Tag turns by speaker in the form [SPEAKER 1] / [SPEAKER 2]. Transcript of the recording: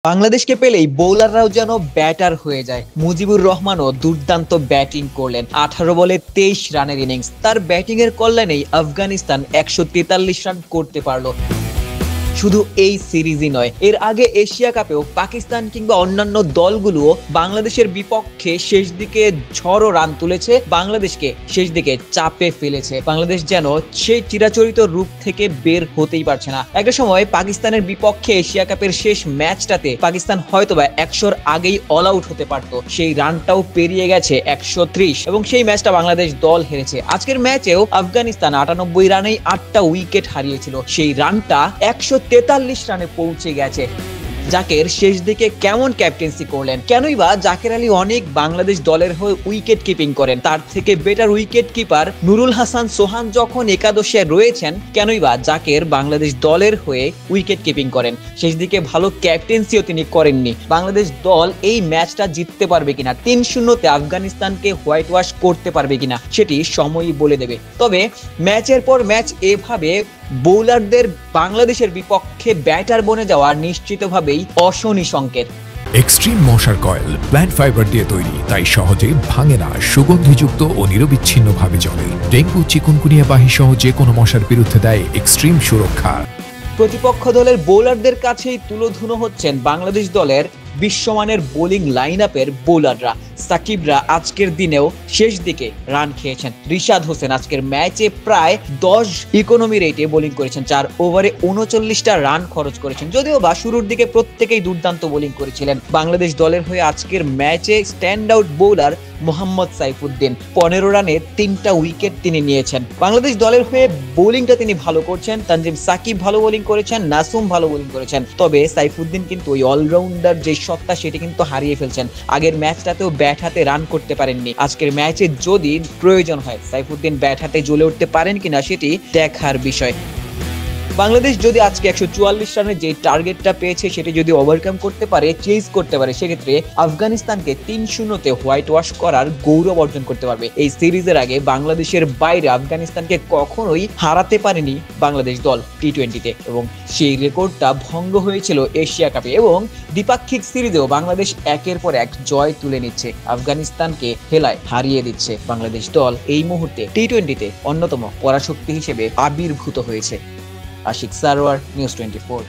[SPEAKER 1] বাংলাদেশকে পেলেই বোলাররাও যেন ব্যাটার হয়ে যায়। মুজিবুর রহমানও দুর্দান্ত ব্যাটিং করলেন। 18 বলে 23 রানের ইনিংস। তার ব্যাটিং এর কল্যাণেই আফগানিস্তান 143 রান করতে পারলো। শুধু এই সিরিজই নয়, এর আগে এশিয়া কাপেও পাকিস্তান কিংবা অন্যান্য দলগুলোও বাংলাদেশের বিপক্ষে শেষ দিকে ঝড়ো রান তুলেছে, বাংলাদেশকে শেষ দিকে চাপে ফেলেছে। বাংলাদেশ যেন সেই চিরাচরিত রূপ থেকে বের হতেই পারছে না। একটা সময় পাকিস্তানের বিপক্ষে এশিয়া কাপের শেষ ম্যাচটাতে পাকিস্তান হয়তোবা 100-র আগেই অল আউট হতে পারতো, সেই রানটাও পেরিয়ে গেছে 130 এবং সেই ম্যাচটা বাংলাদেশ দল হেরেছে। আজকের ম্যাচেও আফগানিস্তান 98 রানেই 8টা উইকেট হারিয়েছিল, সেই রানটা 143 রানে পৌঁছে গেছে। জাকের শেষ দিকে কেমন ক্যাপ্টেন্সি করলেন, কেনই বা জাকের আলী অনেক বাংলাদেশ দলের হয়ে উইকেট কিপিং করেন, তার থেকে better wicket keeper Nurul Hasan Sohan যখন একাদশে রয়েছেন, কেনই বা জাকের বাংলাদেশ দলের হয়ে উইকেট কিপিং করেন। শেষ দিকে ভালো ক্যাপ্টেন্সিও তিনি করেননি। বাংলাদেশ দল এই ম্যাচটা জিততে পারবে কিনা, 3-0-তে আফগানিস্তানকে হোয়াইট ওয়াশ করতে পারবে কিনা, সেটি সময়ই বলে দেবে। তবে ম্যাচের পর ম্যাচ এভাবে বোলারদের বাংলাদেশের বিপক্ষে ব্যাটার বনে যাওয়া নিশ্চিতভাবেই অশনি সংকেত।
[SPEAKER 2] এক্সট্রিম মশার কয়েল প্ল্যান্ট ফাইবার দিয়ে তৈরি, তাই সহজে ভাঙে না, সুগন্ধিযুক্ত ও নিরবিচ্ছিন্নভাবে জ্বলে। ডেঙ্গু, চিকুনগুনিয়া বাহি সহ যে কোনো মশার বিরুদ্ধে দেয় এক্সট্রিম সুরক্ষা।
[SPEAKER 1] প্রতিপক্ষ দলের বোলারদের কাছেই তুলোধুনো হচ্ছেন বাংলাদেশ দলের বিশ্বমানের বোলিং লাইন আপের বোলাররা। সাকিবরা আজকের দিনেও শেষ দিকে রান খেয়েছেন। রিশাদ হোসেন আজকের ম্যাচে প্রায় 10 ইকোনমি রেটে বোলিং করেছেন, 4 ওভারে 39টা রান খরচ করেছেন। যদিও বা শুরুর দিকে প্রত্যেকেই দুর্দান্ত বোলিং করেছিলেন। বাংলাদেশ দলের হয়ে আজকের ম্যাচে stand out bowler Mohammad Saifuddin, 15 রানে 3টা উইকেট তিনি নিয়েছেন। বাংলাদেশ দলের হয়ে বোলিংটা তিনি ভালো করছেন। তানজিম সাকিব ভালো বোলিং করেছেন, নাসুম ভালো বোলিং করেছেন। তবে সাইফুদ্দিন কিন্তু ওই অলরাউন্ডার যে সত্তা সেটি কিন্তু হারিয়ে ফেলছেন। আগের ম্যাচটাতেও ব্যাট হাতে রান করতে পারেননি। আজকের ম্যাচে যদি প্রয়োজন হয় সাইফুদ্দিন ব্যাট হাতে জ্বলে উঠতে পারেন কিনা সেটি দেখার বিষয়। বাংলাদেশ যদি আজকে 144 রানের যে টার্গেটটা পেয়েছে সেটি যদি ওভারকাম করতে পারে, চেজ করতে পারে, সেক্ষেত্রে আফগানিস্তানকে 3-0-তে হোয়াইট ওয়াশ করার গৌরব অর্জন করতে পারবে। এই সিরিজের আগে বাংলাদেশের বাইরে আফগানিস্তানকে কখনোই হারাতে পারেনি বাংলাদেশ দল টি-20-তে, এবং সেই রেকর্ডটা ভঙ্গ হয়েছিল এশিয়া কাপে। এবং দ্বিপাক্ষিক সিরিজেও বাংলাদেশ একের পর এক জয় তুলে নিচ্ছে, আফগানিস্তানকে হেলায় হারিয়ে দিচ্ছে। বাংলাদেশ দল এই মুহূর্তে টি-20-তে অন্যতম পরাশক্তি হিসেবে আবির্ভূত হয়েছে। আশিক সারোয়ার, নিউজ 24।